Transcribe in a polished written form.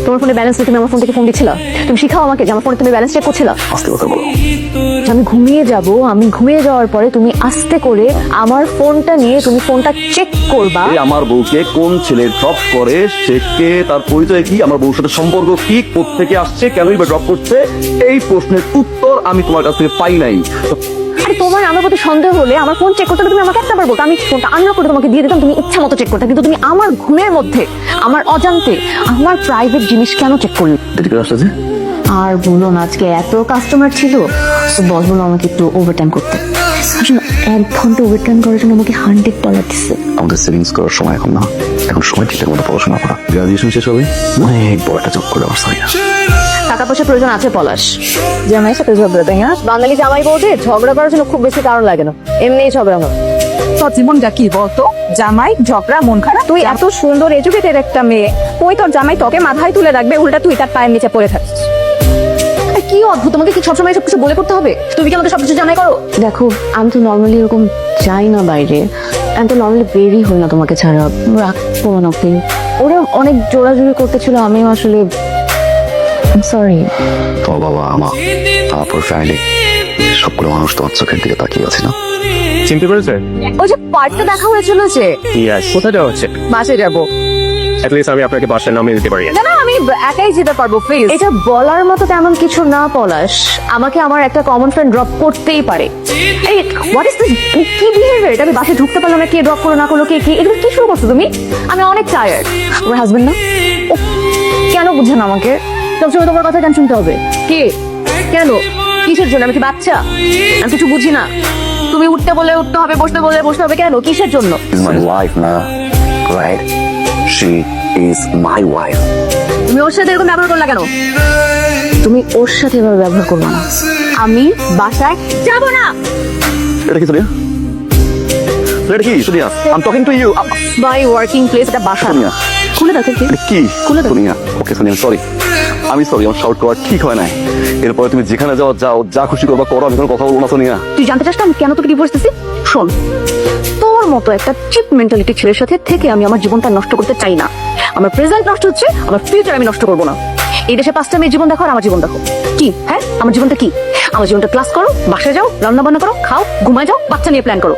তোমার ফোনে ব্যালেন্স নেই, তুমি আমার ফোন থেকে ফোন দিচ্ছিলা? তুমি শিখাও আমাকে যে আমার ফোনে তুমি ব্যালেন্স চেক করছিলা। আস্তে কথা বলো। আমি ঘুমিয়ে যাব, আমি ঘুমিয়ে যাওয়ার পরে তুমি আস্তে করে আমার ফোনটা নিয়ে তুমি ফোনটা চেক করবা। আমার বউকে কোন ছেলে ড্রপ করে, সে কে, তার পরিচয় কি, আমার বউর সাথে সম্পর্ক কি, কোত্থেকে আসছে, কেনই বা ড্রপ করছে, এই প্রশ্নের উত্তর আমি তোমার কাছ থেকে পাই নাই। আরে তোমার আমার প্রতি সন্দেহ হলে আমার ফোন চেক করতে হলে তুমি আমাকে একটা বার বলতো, আমি ফোনটা আনলক করে তোমাকে দিয়ে দিতাম, তুমি ইচ্ছা মতো চেক করতে। কিন্তু তুমি আমার ঘুমের মধ্যে আমার অজান্তে আমার প্রাইভেট জিনিস কেন চেক করলে? দেরি করে আসছে যে। আর বলো না, আজকে এত কাস্টমার ছিল, বস বললো আমাকে একটু ওভারটাইম করতে। আসলে 1 ঘন্টা ওভারটাইম করার জন্য আমাকে $100 দিচ্ছে। আমাদের সেভিংস করার সময় এখন না, এখন সময় ঠিকঠাক মতো পড়াশোনা করা। গ্রাজুয়েশন শেষ হবে, অনেক বড় একটা জব করে আমার সাইয়া। টাকা পয়সা প্রয়োজন আছে পলাশ, জামাইয়ের সাথে ঝগড়া, তাই না? বাঙালি জামাই বলতে ঝগড়া করার জন্য খুব বেশি কারণ লাগে না, এমনিই ঝগড়া হয়। তোর জীবনটা কি বলতো? জামাই ঝগড়া, মন খারাপ। তুই এত সুন্দর এডুকেটেড একটা মেয়ে, ওই তোর জামাই তোকে মাথায় তুলে রাখবে, উল্টা তুই তার পায়ের নিচে পড়ে থাকিস। আরে কি অদ্ভুত, তোমাকে কি সবসময় সব কিছু বলে করতে হবে? তুমি কি আমাকে সবকিছু জানাই করো? দেখো, আমি তো নর্মালি এরকম যাই না বাইরে, আমি তো নর্মালি বেরই হই না তোমাকে ছাড়া। রাগ করো না প্লিজ। ওরা অনেক জোরাজুরি করতেছিল, আমিও আসলে সরি। তো বাবা আমার তারপর ফ্যামিলি সবগুলো মানুষ তোমার চোখের দিকে তাকিয়ে আছে না। চিনতে পেরেছে? ওই যে পার্কটা দেখা হয়েছিল যে, ইয়েস। কোথায় যাওয়া হচ্ছে? বাসে যাবো। অ্যাটলিস্ট আমি আপনাকে বাসায় নামিয়ে দিতে পারি। না না, আমি একাই যেতে পারবো, প্লিজ। এটা বলার মতো তেমন কিছু না পলাশ, আমাকে আমার একটা কমন ফ্রেন্ড ড্রপ করতেই পারে। এই হোয়াট ইজ দিস, কি বিহেভিয়ার এটা? আমি বাসে ঢুকতে পারলাম না, কে ড্রপ করলো না করলো, কে কি, এগুলো কি শুরু করছো তুমি? আমি অনেক টায়ার্ড। আমার হাজবেন্ড না, ও কেন বুঝে না আমাকে? সবসময় তোমার কথা কেন শুনতে হবে? কে, কেন, কিসের জন্য? আমি কি বাচ্চা? আমি কিছু বুঝি না। তুমি উঠতে বলে উঠতে হবে, বসতে বলে বসতে হবে, কেন, কিসের জন্য? ইজ মাই ওয়াইফ না, right? She is my wife. তুমি ওর সাথে এরকম ব্যবহার করলা কেন? তুমি ওর সাথে এভাবে ব্যবহার করবে না। আমি বাসায় যাব না। এটা কি সোনিয়া? এটা কি Sonia? I am talking to you. By working place, এটা বাসা। সোনিয়া, খুলে দাও কি? এটা কি? খুলে দাও। সোনিয়া, ওকে সোনিয়া, সরি। আমি সরি, আমার শাউট করা ঠিক হয় নাই। এরপরে তুমি যেখানে যাও যাও, যা খুশি করবা করো, আমি কোনো কথা বলবো না সোনিয়া। তুই জানতে চাস না আমি কেন তোকে ডিভোর্স দিছি? শোন, তোর মতো একটা চিপ মেন্টালিটি ছেলের সাথে থেকে আমি আমার জীবনটা নষ্ট করতে চাই না। আমার প্রেজেন্ট নষ্ট হচ্ছে, আমার ফিউচার আমি নষ্ট করবো না। এই দেশে 5টা মেয়ের জীবন দেখো আর আমার জীবন দেখো। কি হ্যাঁ, আমার জীবনটা কি? আমার জীবনটা ক্লাস করো, বাসায় যাও, রান্না বান্না করো, খাও, ঘুমায় যাও, বাচ্চা নিয়ে প্ল্যান করো।